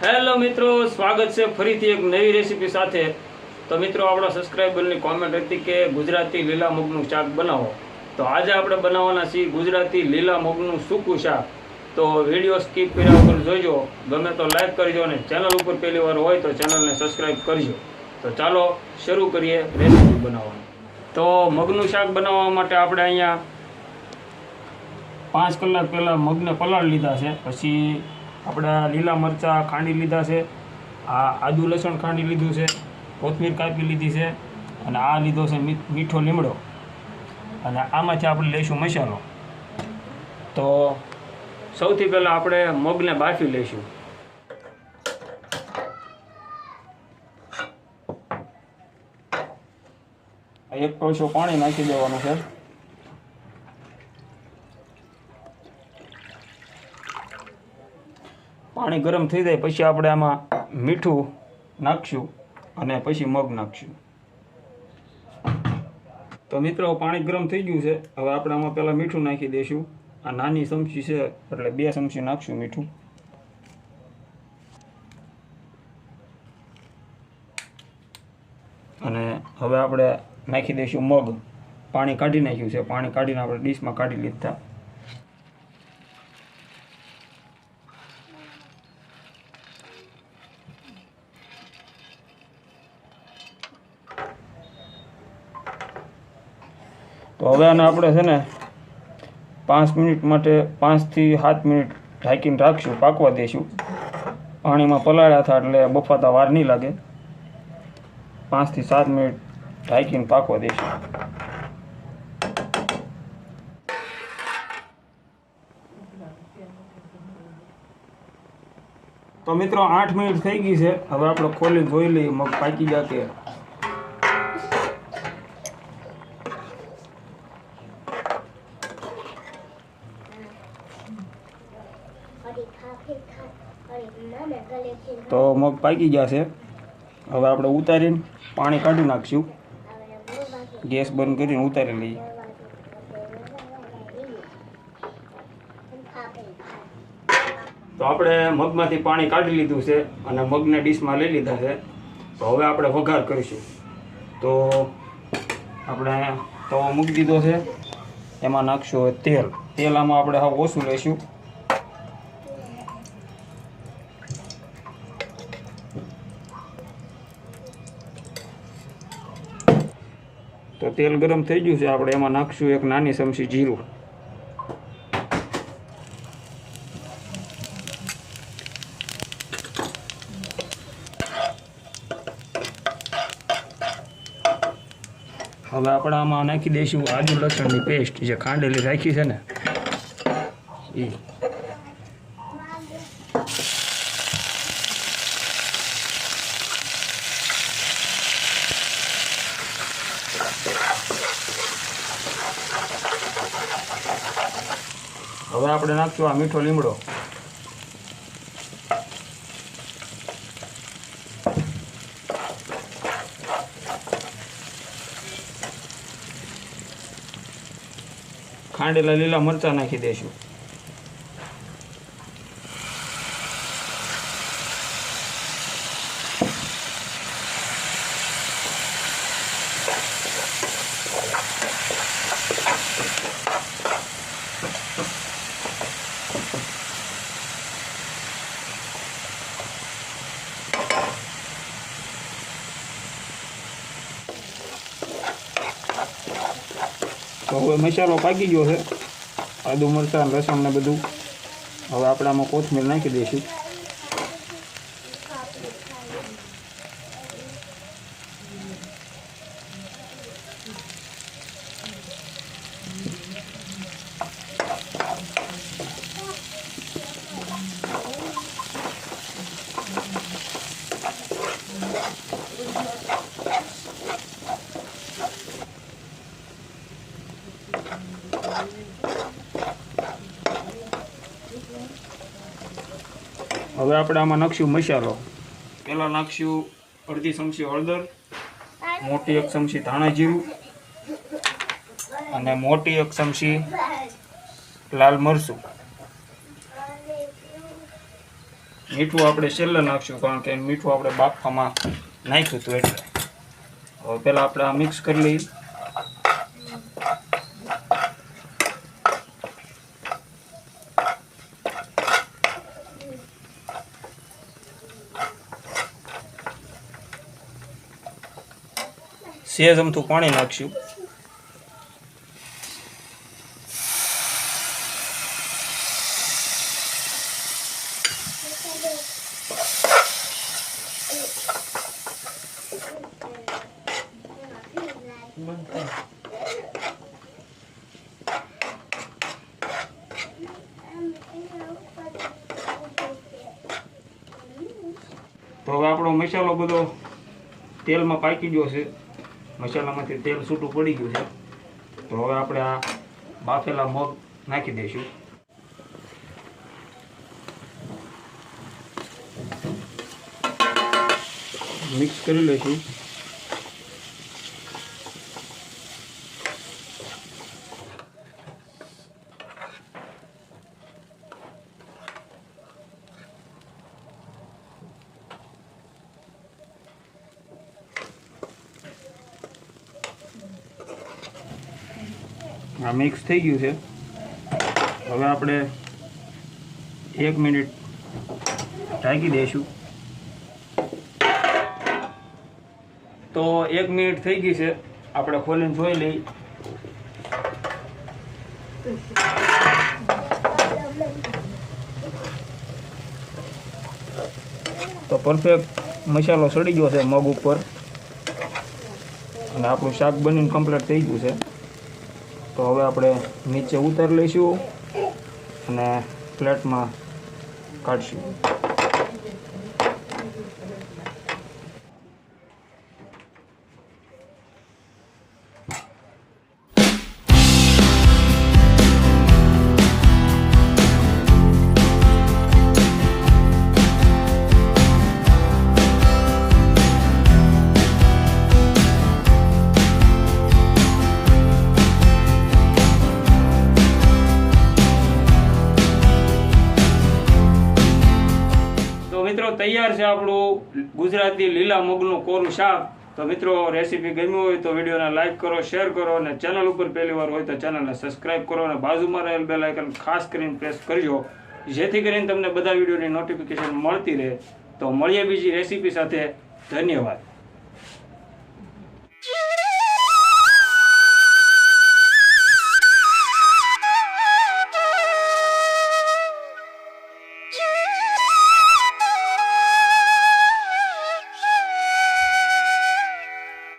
Hello મિત્રો, સ્વાગત છે ફરીથી એક નવી રેસીપી સાથે। તો મિત્રો, આપણા સબસ્ક્રાઈબરની કોમેન્ટ હતી કે ગુજરાતી લીલા મગનું શાક બનાવો, તો આજે આપણે બનાવવાના છીએ ગુજરાતી લીલા મગનું સૂકું શાક। તો વિડીયો સ્કીપ કર્યા વગર જોજો, ગમે તો લાઈક કરજો અને ચેનલ ઉપર પહેલી વાર હોય તો ચેનલને સબસ્ક્રાઈબ કરજો। તો ચાલો શરૂ કરીએ રેસીપી બનાવવાનું। તો મગનું શાક બનાવવા માટે આપણે અહીંયા 5 કલાક પહેલાં મગને પલાળી લીધા છે। પછી આપણે લીલા મરચાં ખાંડી લીધા છે, આ આદુ લસણ ખાંડી લીધું છે, કોથમીર કાપી લીધી છે, અને આ લીધો છે મીઠો લીમડો, અને આમાંથી આપણે લઈશું મસાલો। તો સૌથી પહેલાં આપણે મગને બાફી લઈશું। એક કોળસો પાણી નાખી દેવાનું છે। પાણી ગરમ થઈ જાય પછી આપણે આમાં મીઠું નાખશું અને પછી મગ નાખશું। તો મિત્રો, પાણી ગરમ થઈ ગયું છે। હવે આપણે આમાં પહેલાં મીઠું નાખી દઈશું। આ નાની ચમચી છે એટલે 2 ચમચી નાખશું મીઠું। અને હવે આપણે નાખી દઈશું મગ। પાણી કાઢી નાખ્યું છે, પાણી કાઢીને આપણે ડીશમાં કાઢી લીધા। તો હવે આને આપણે છે ને 5 મિનિટ માટે 5 થી 7 મિનિટ ઢાંકીને રાખશું, પાકવા દઈશું। પાણીમાં પલાળ્યા હતા એટલે બફાતા વાર નહીં લાગે। 5 થી 7 મિનિટ ઢાંકીને પાકવા દઈશું। તો મિત્રો, 8 મિનિટ થઈ ગઈ છે। હવે આપણે ખોલી જોઈ લઈએ મગ પાકી ગયા કે। તો મગ પાકી ગયા છે। હવે આપણે ઉતારીને પાણી કાઢી નાખશું। ગેસ બંધ કરીને ઉતારી લઈએ। તો આપણે મગમાંથી પાણી કાઢી લીધું છે અને મગને ડીશમાં લઈ લીધા છે। તો હવે આપણે વઘાર કરીશું। તો આપણે તવો મૂકી દીધો છે, એમાં નાખશું તેલ। તેલ આમાં આપણે હવે ઓછું લઈશું। તો તેલ ગરમ થઈ ગયું છે, આપણે એમાં નાખશું 1 નાની ચમચી જીરું। હવે આપણે આમાં નાખી દઈશું આદુ લસણની પેસ્ટ, જે ખાંડેલી રાખી છે ને એ। હવે આપણે નાખશું આ મીઠો લીમડો। ખાંડેલા લીલા મરચાં નાખી દઈશું। તો હવે મસાલો પાકી ગયો છે, આદુ મરચાં લસણ ને બધું। હવે આપણે આમાં કોથમીર નાખી દઈશું। હવે આપણે આમાં નાખશું મસાલો। પહેલાં નાખશું અડધી ચમચી હળદર, મોટી 1 ચમચી ધાણા જીરું, અને મોટી 1 ચમચી લાલ મરચું। મીઠું આપણે છેલ્લે નાખશું, કારણ કે મીઠું આપણે બાફવામાં નાખ્યું હતું એટલે. હવે પહેલાં આપણે આ મિક્સ કરી લઈએ. સેજ અમથું પાણી નાખશું. તો હવે આપણો મસાલો બધો તેલમાં પાકી ગયો છે. મસાલામાંથી તેલ છૂટું પડી ગયું છે. તો હવે આપણે આ બાફેલા મગ નાખી દઈશું. મિક્સ કરી લઈશું. આ મિક્સ થઈ ગયું છે. હવે આપણે 1 મિનિટ ઢાંકી દઈશું. તો 1 મિનિટ થઈ ગઈ છે. આપણે ખોલીને જોઈ લઈએ. તો પરફેક્ટ મસાલો સડી ગયો છે મગ ઉપર, અને આપણું શાક બનીને કમ્પ્લીટ થઈ ગયું છે. તો હવે આપણે નીચે ઉતારી લઈશું અને પ્લેટમાં કાઢશું. મિત્રો તૈયાર છે આપણું ગુજરાતી લીલા મગનું કોરું શાક. તો મિત્રો રેસીપી ગમી હોય તો વિડીયોને લાઈક કરો, શેર કરો, અને ચેનલ ઉપર પહેલી વાર હોય તો ચેનલને સબસ્ક્રાઈબ કરો, અને બાજુમાં રહેલ બેલ આઇકન ખાસ કરીને પ્રેસ કરજો, જેથી કરીને તમને બધા વિડીયોની નોટિફિકેશન મળતી રહે. તો મળીએ બીજી રેસીપી સાથે. ધન્યવાદ.